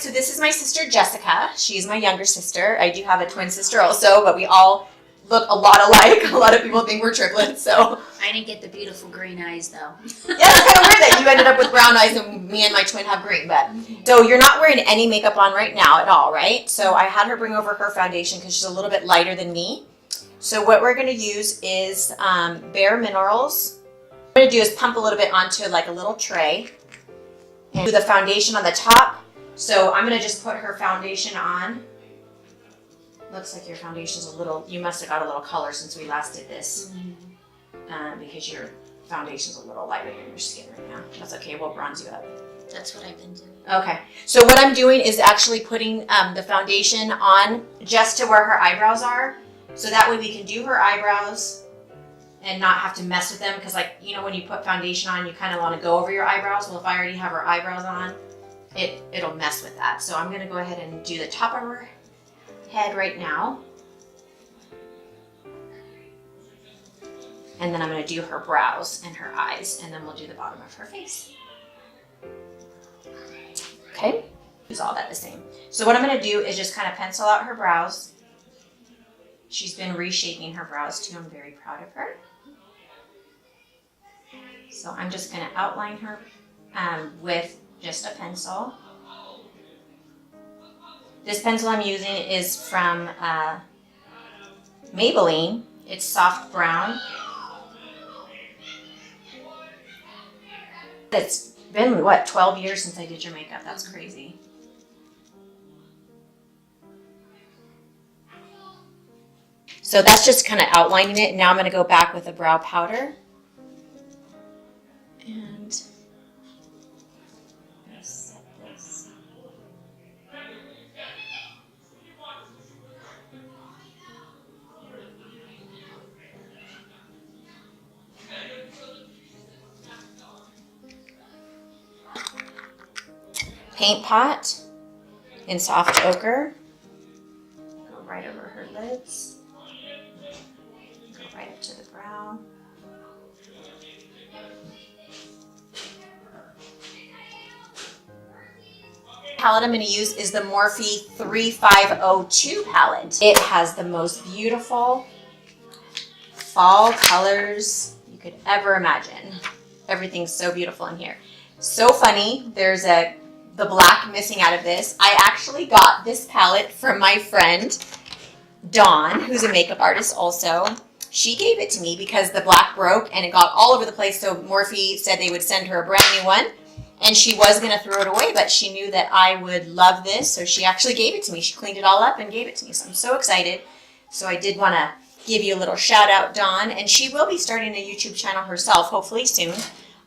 so this is my sister Jessica. She's my younger sister. I do have a twin sister also, but we all look a lot alike. A lot of people think we're triplets, so. I didn't get the beautiful green eyes though. Yeah, it's kind of weird that you ended up with brown eyes and me and my twin have green, but. So you're not wearing any makeup on right now at all, right? So I had her bring over her foundation because she's a little bit lighter than me. So what we're gonna use is Bare Minerals. What I'm gonna do is pump a little bit onto like a little tray and do the foundation on the top. So I'm gonna just put her foundation on. Looks like your foundation's a little, you must have got a little color since we last did this. Because your foundation's a little lighter than your skin right now. That's okay, we'll bronze you up. That's what I've been doing. Okay, so what I'm doing is actually putting the foundation on just to where her eyebrows are. So that way we can do her eyebrows and not have to mess with them. Because like, you know, when you put foundation on, you kind of want to go over your eyebrows. Well, if I already have her eyebrows on, it'll mess with that. So I'm gonna go ahead and do the top of her head right now. And then I'm gonna do her brows and her eyes, and then we'll do the bottom of her face. Okay, use all that the same. So what I'm gonna do is just kind of pencil out her brows. She's been reshaping her brows too. I'm very proud of her. So I'm just gonna outline her with just a pencil. This pencil I'm using is from Maybelline. It's soft brown. It's been, what, 12 years since I did your makeup. That's crazy. So that's just kind of outlining it. Now I'm going to go back with a brow powder. And set this. Paint pot in soft ochre. Go right over her lids. Go right up to the brow. Palette I'm going to use is the Morphe 3502 palette. It has the most beautiful fall colors you could ever imagine. Everything's so beautiful in here. So funny, there's the black missing out of this. I actually got this palette from my friend Dawn, who's a makeup artist also. She gave it to me because the black broke and it got all over the place, so Morphe said they would send her a brand new one. And she was going to throw it away, but she knew that I would love this, so she actually gave it to me. She cleaned it all up and gave it to me, so I'm so excited. So I did want to give you a little shout out, Dawn, and she will be starting a YouTube channel herself, hopefully soon.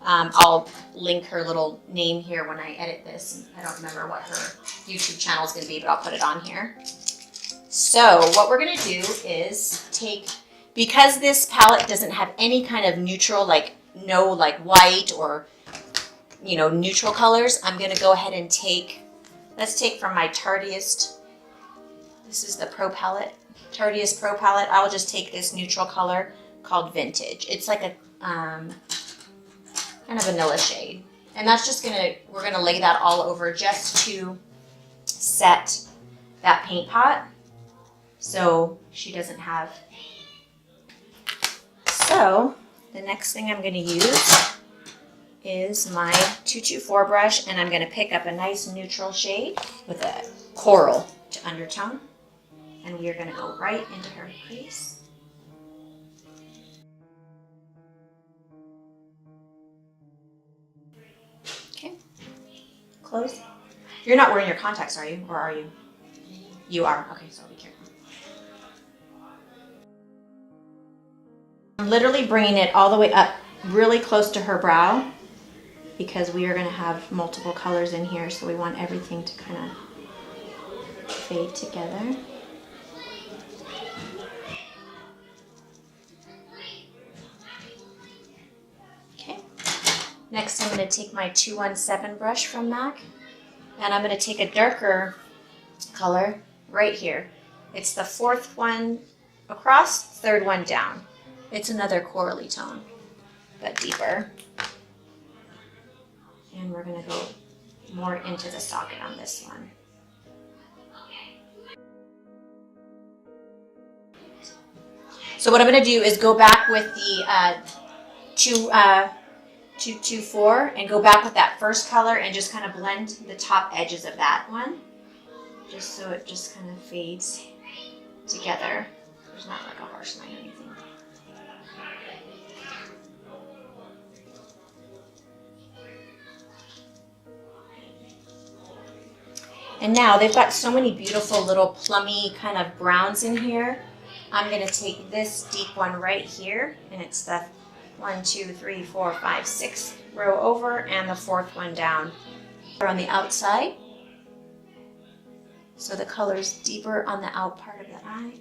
I'll link her little name here when I edit this. I don't remember what her YouTube channel is going to be, but I'll put it on here. So what we're going to do is take, because this palette doesn't have any kind of neutral, like no like white or, you know, neutral colors, I'm going to go ahead and take, let's take from my Tardiest, this is the Pro Palette, Tardiest Pro Palette. I'll just take this neutral color called Vintage. It's like a kind of vanilla shade. And that's just we're gonna lay that all over just to set that paint pot so she doesn't have. So the next thing I'm gonna use is my 224 brush, and I'm gonna pick up a nice neutral shade with a coral to undertone. And we are gonna go right into her crease. Close. You're not wearing your contacts, are you? Or are you? You are. Okay, so I'll be careful. I'm literally bringing it all the way up really close to her brow because we are going to have multiple colors in here, so we want everything to kind of fade together. Next, I'm going to take my 217 brush from MAC, and I'm going to take a darker color right here. It's the fourth one across, third one down. It's another corally tone, but deeper. And we're going to go more into the socket on this one. So what I'm going to do is go back with the 224 and go back with that first color and just kind of blend the top edges of that one, just so it just kind of fades together. There's not like a harsh line or anything. And now they've got so many beautiful little plummy kind of browns in here. I'm going to take this deep one right here, and it's the 1, 2, 3, 4, 5, 6 row over, and the 4th one down. On the outside, so the color's deeper on the out part of the eye.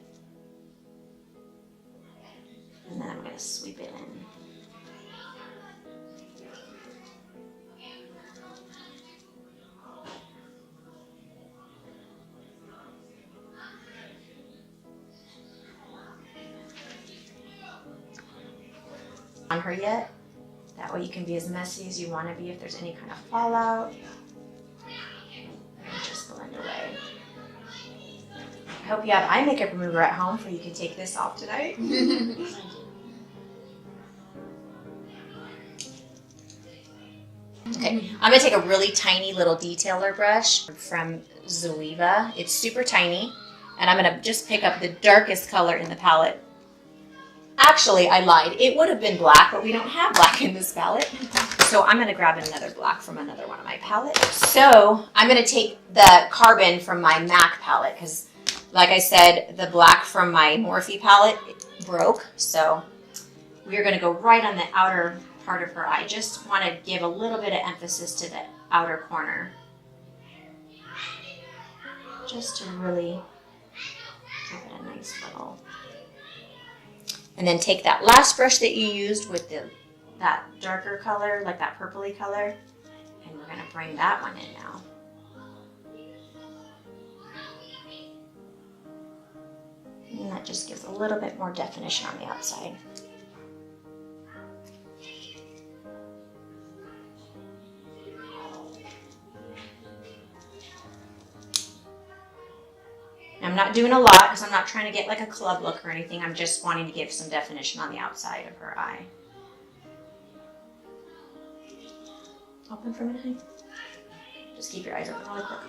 And then I'm going to sweep it in. On her yet. That way you can be as messy as you want to be if there's any kind of fallout. And just blend away. I hope you have eye makeup remover at home so you can take this off tonight. Okay, I'm going to take a really tiny little detailer brush from Zoeva. It's super tiny, and I'm going to just pick up the darkest color in the palette. Actually, I lied. It would have been black, but we don't have black in this palette. So I'm going to grab another black from another one of my palettes. So I'm going to take the Carbon from my MAC palette because, like I said, the black from my Morphe palette broke. So we're going to go right on the outer part of her eye. Just want to give a little bit of emphasis to the outer corner. Just to really give it a nice little... And then take that last brush that you used with that darker color, like that purpley color, and we're going to bring that one in now. And that just gives a little bit more definition on the outside. I'm not doing a lot because I'm not trying to get like a club look or anything. I'm just wanting to give some definition on the outside of her eye. Open for a minute, honey. Just keep your eyes open really quick.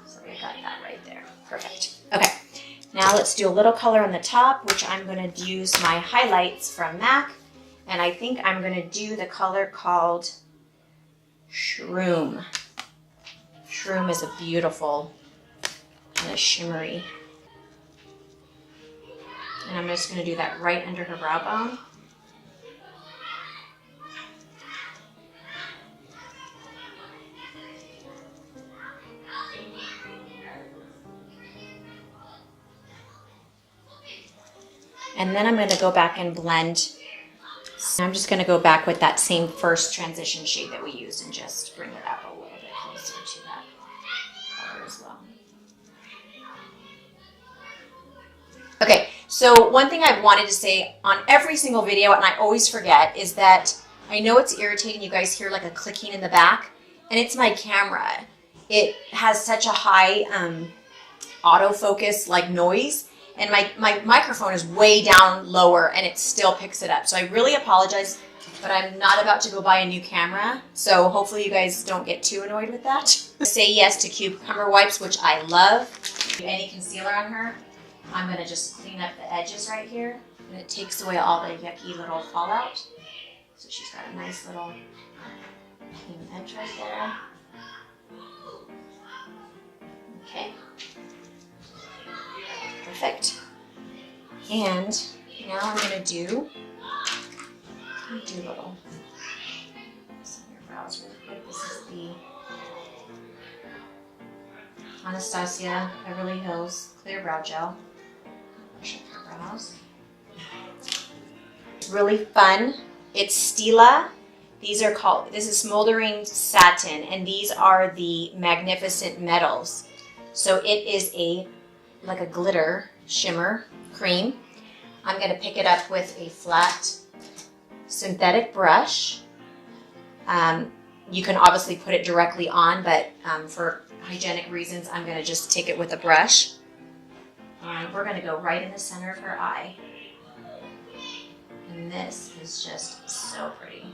So I got that right there. Perfect. Okay. Now let's do a little color on the top, which I'm going to use my highlights from MAC. And I think I'm going to do the color called Shroom. Shroom is a beautiful kind of shimmery. And I'm just going to do that right under her brow bone. And then I'm going to go back and blend. I'm just going to go back with that same first transition shade that we used and just bring it up a little bit closer to that color as well. Okay, so one thing I've wanted to say on every single video, and I always forget, is that I know it's irritating. You guys hear like a clicking in the back, and it's my camera. It has such a high autofocus like noise. And my microphone is way down lower and it still picks it up. So I really apologize, but I'm not about to go buy a new camera. So hopefully you guys don't get too annoyed with that. Say yes to cucumber wipes, which I love. Any concealer on her, I'm gonna just clean up the edges right here. And it takes away all the yucky little fallout. So she's got a nice little clean edge right there. Okay. Perfect. And now I'm going to do a little on your brows really quick. This is the Anastasia Beverly Hills Clear Brow Gel. Brush up her brows. It's really fun. It's Stila. These are called, this is Smoldering Satin, and these are the Magnificent Metals. So it is like a glitter shimmer cream. I'm going to pick it up with a flat synthetic brush. You can obviously put it directly on, but for hygienic reasons, I'm going to just take it with a brush. And we're gonna go right in the center of her eye. And this is just so pretty.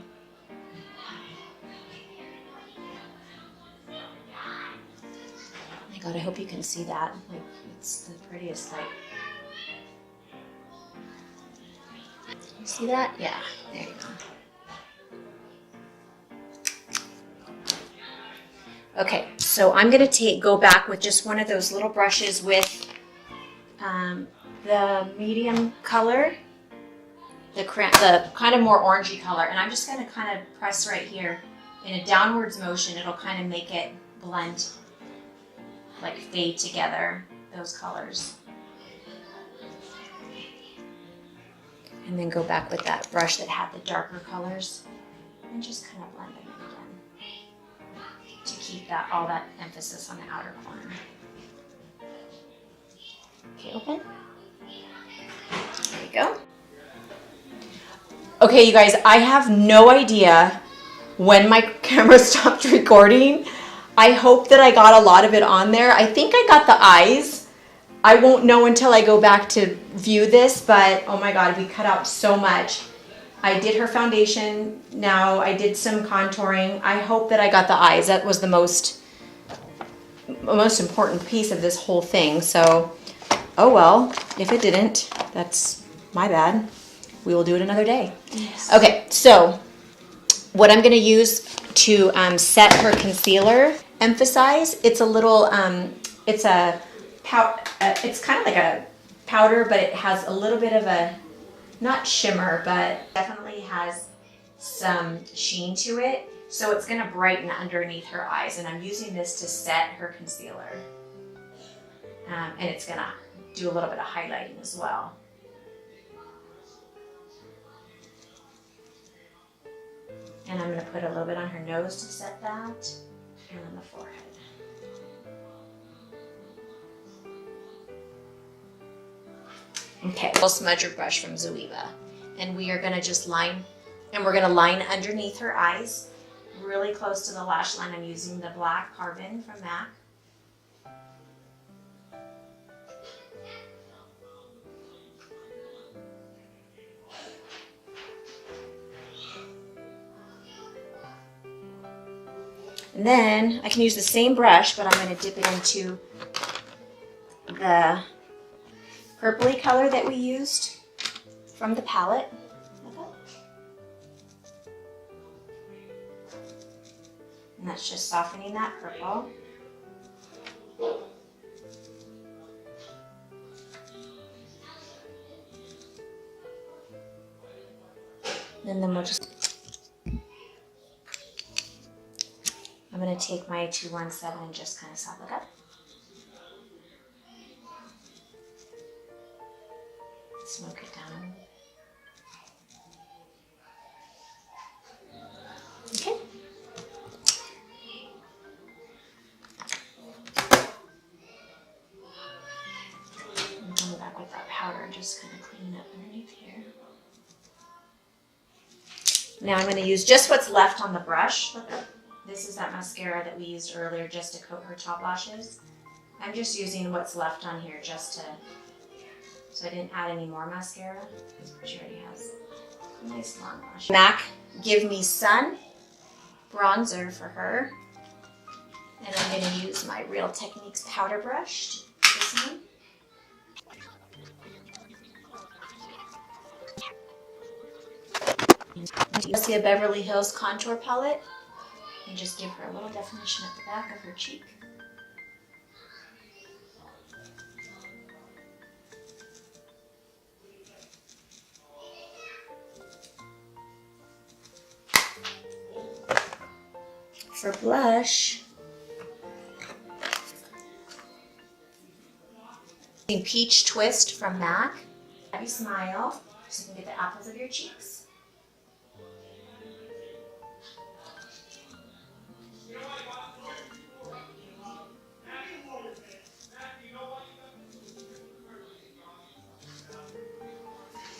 Oh my God, I hope you can see that. Like, it's the prettiest, like. You see that? Yeah, there you go. Okay, so I'm gonna go back with just one of those little brushes with the medium color, the kind of more orangey color, and I'm just gonna kind of press right here in a downwards motion. It'll kind of make it blend, like fade together, those colors. And then go back with that brush that had the darker colors and just kind of blend them in again to keep all that emphasis on the outer corner. Okay, open. There you go. Okay, you guys, I have no idea when my camera stopped recording. I hope that I got a lot of it on there. I think I got the eyes. I won't know until I go back to view this, but oh my God, we cut out so much. I did her foundation. Now I did some contouring. I hope that I got the eyes. That was the most important piece of this whole thing. So, oh well, if it didn't, that's my bad. We will do it another day. Yes. Okay, so what I'm gonna use to set her concealer, emphasize, it's a little, it's kind of like a powder, but it has a little bit of a, not shimmer, but definitely has some sheen to it. So it's gonna brighten underneath her eyes, and I'm using this to set her concealer. And it's gonna do a little bit of highlighting as well. And I'm gonna put a little bit on her nose to set that, and on the forehead. Okay, we'll smudger brush from Zoeva, and we are gonna just line, and we're gonna line underneath her eyes, really close to the lash line. I'm using the black carbon from MAC. And then I can use the same brush, but I'm going to dip it into the purpley color that we used from the palette. And that's just softening that purple. And then we'll just, I'm going to take my 217 and just kind of sop it up. Smoke it down. Okay. And come back with that powder and just kind of clean up underneath here. Now I'm going to use just what's left on the brush. This is that mascara that we used earlier just to coat her top lashes. I'm just using what's left on here just to, so I didn't add any more mascara because she already has a nice long lash. MAC Give Me Sun bronzer for her. And I'm going to use my Real Techniques powder brush to put this in. Use the Beverly Hills contour palette and just give her a little definition at the back of her cheek. For blush, Peach Twist from MAC. Happy smile so you can get the apples of your cheeks.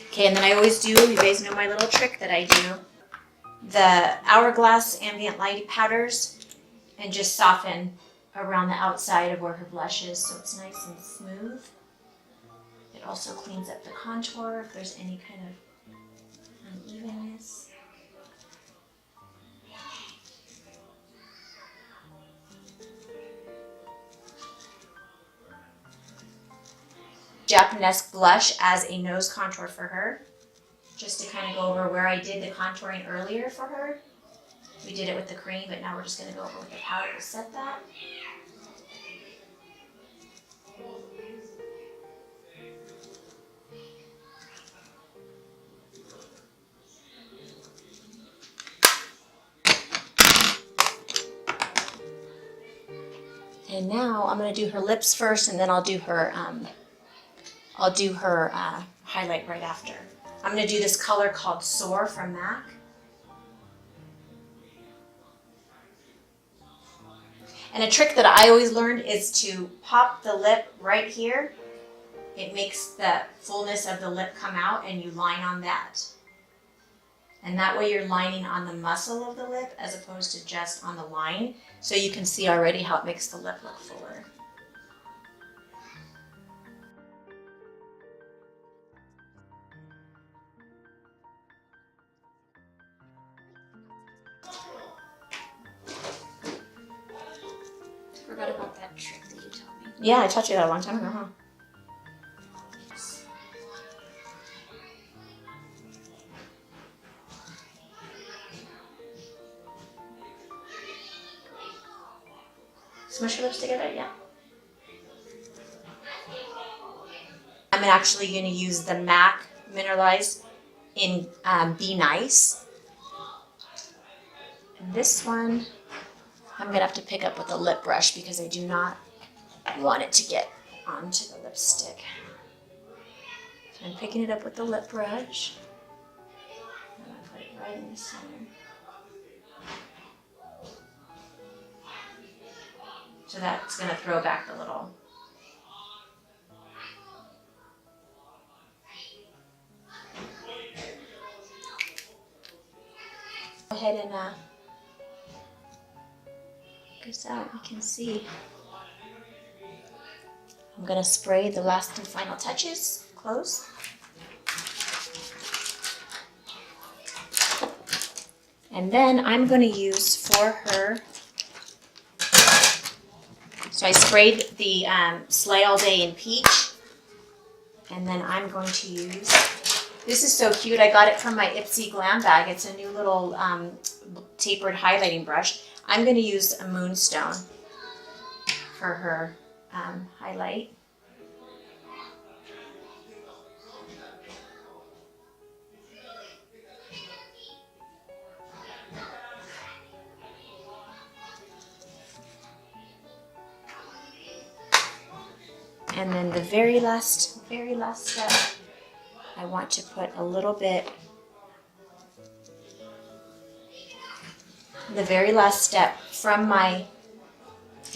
Okay, and then I always do, you guys know my little trick that I do, the Hourglass Ambient Light powders, and just soften around the outside of where her blush is so it's nice and smooth. It also cleans up the contour if there's any kind of unevenness. Japanese blush as a nose contour for her, just to kind of go over where I did the contouring earlier for her. We did it with the cream, but now we're just going to go over with the powder to set that. And now I'm going to do her lips first, and then I'll do her highlight right after. I'm going to do this color called Soar from MAC. And a trick that I always learned is to pop the lip right here. It makes the fullness of the lip come out, and you line on that. And that way you're lining on the muscle of the lip as opposed to just on the line. So you can see already how it makes the lip look fuller. Forgot about that trick that you taught me. Yeah, I taught you that a long time ago, huh? Smush your lips together, yeah. I'm actually going to use the MAC Mineralize in Be Nice. And this one, I'm going to have to pick up with a lip brush because I do not want it to get onto the lipstick. So I'm picking it up with the lip brush. I'm going to put it right in the center. So that's going to throw back the little. Go ahead and this out. You can see. I'm going to spray the last and final touches. Close. And then I'm going to use for her. So I sprayed the Slay All Day in Peach, and then I'm going to use, this is so cute, I got it from my Ipsy Glam bag. It's a new little tapered highlighting brush. I'm going to use a Moonstone for her highlight. And then the very last step, I want to put a little bit, the very last step from my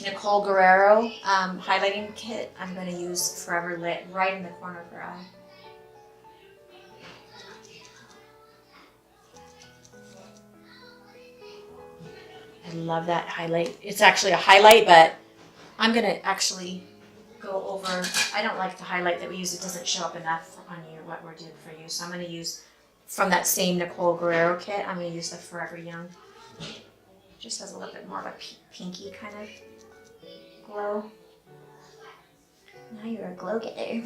Nicole Guerrero highlighting kit, I'm going to use Forever Lit right in the corner of her eye. I love that highlight. It's actually a highlight, but I'm going to actually go over, I don't like the highlight that we use. It doesn't show up enough on you, what we're doing for you. So I'm going to use, from that same Nicole Guerrero kit, I'm going to use the Forever Young. Just has a little bit more of a pinky kind of glow. Now you're a glow getter.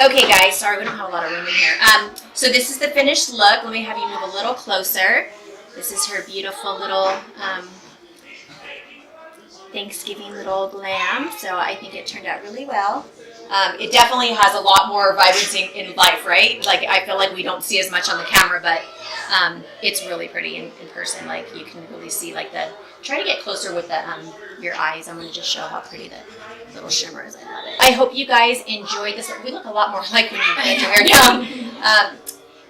Okay guys, sorry we don't have a lot of room in here. So this is the finished look. Let me have you move a little closer. This is her beautiful little Thanksgiving little glam, so I think it turned out really well. It definitely has a lot more vibrancy in life, right? Like I feel like we don't see as much on the camera, but it's really pretty in person. Like you can really see like the, try to get closer with the your eyes. I'm gonna just show how pretty the little shimmer is. I love it. I hope you guys enjoyed this. We look a lot more like when you get your hair down.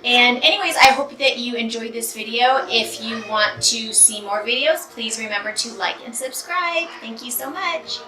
And anyways, I hope that you enjoyed this video. If you want to see more videos, please remember to like and subscribe. Thank you so much.